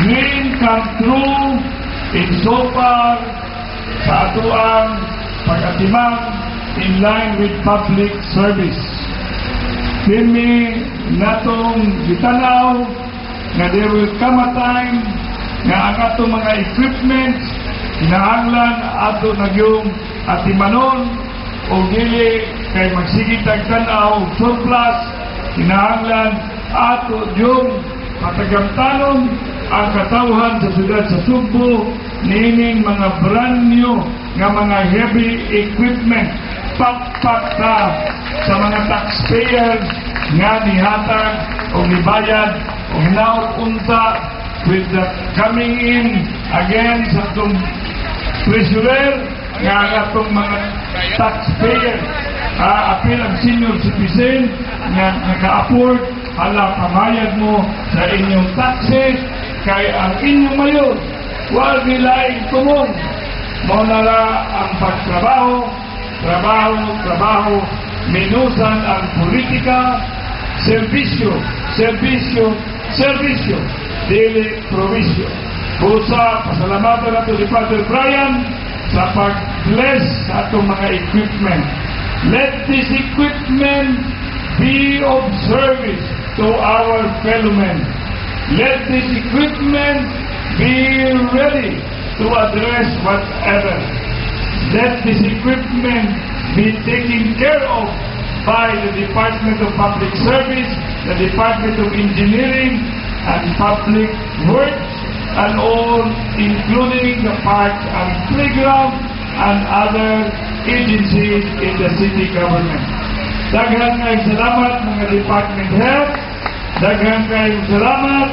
dream come true insofar sa atuang pag-atimang in line with public service. Kini natong gitanaw nga there will come a time nga ang atong mga equipment kinahanglan ato nagyong atimanon o dili kay magsigit tagtanaw surplus kinahanglan ato yung patagamtanon ang katawhan sa siyudad sa Sugbo nining mga brand new nga mga heavy equipment pakpakta sa mga taxpayers nga nihatag o nibayad o hinaot unta with the coming in again sa itong treasurer nga atong mga taxpayer apil ang senior citizen nga naka-afford hala pamayag mo sa inyong taxes kay ang inyong mayon wal nilaing tumong mo nara ang pagtrabaho trabaho minusan ang politika serbisyo dili provisyo. Busa pasalamatan nato si Father Brian sa pag-bless sa atong mga equipment. Let this equipment be of service to our fellow men. Let this equipment be ready to address whatever. Let this equipment be taken care of by the Department of Public Service, the Department of Engineering and Public Works, and all, including the park and playground and other agencies in the city government. Daghan kayong salamat mga department head. Daghan kayong salamat.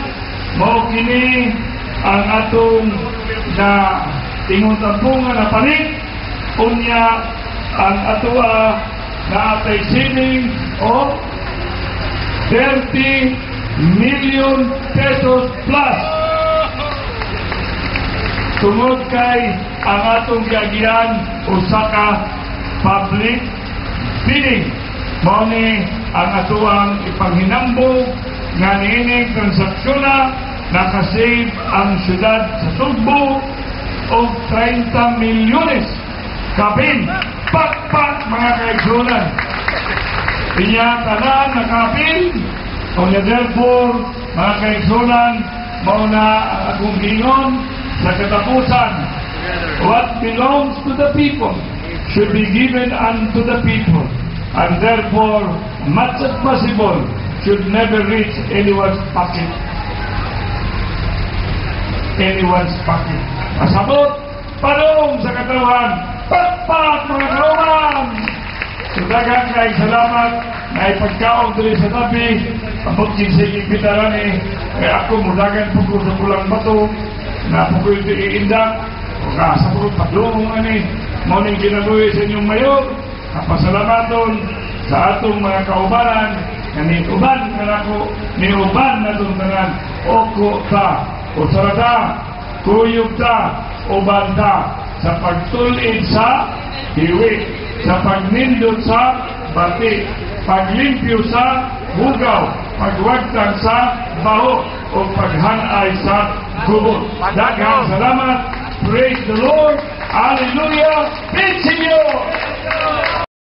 Mao kini ang atong na tingutampungan na palit. Unya ang atua na atay saving of 30 million pesos plus. Tungod kay ang atong giagian usa ka public bidding. Mao ni ang atuang ipanghinambog nga niining transaksyon nakasave ang syudad sa Sugbo og 30 milyones. Kapin, pakpak mga kaigsunan. Inya tanan nakapin. O therefore, mga kaigsunan, mao na ang akong gingon sa katapusan. What belongs to the people should be given unto the people, and therefore, much as possible, should never reach anyone's pocket. Masabot, palong sa katawan, pakpak mga kauman! Sudagan kay salamat na ipagkaon dito sa tabi, ang sige pitaran kay ako mudagan po ko sa pulang bato, na po ko ito iindak, o kasa po paglumong morning ginabuhi sa inyong mayor, kapasalamaton sa atong mga kaubanan, na niuban na itong tanan, oko ta, o sarata, kuyog ta, uban ta, sa pagtulid sa hiwi, sa pagnindot sa bati, paglimpyo sa bugaw, pagwagtang sa baho, o paghanay sa gubot. Daghang salamat. Praise the Lord. Hallelujah. Praise Him.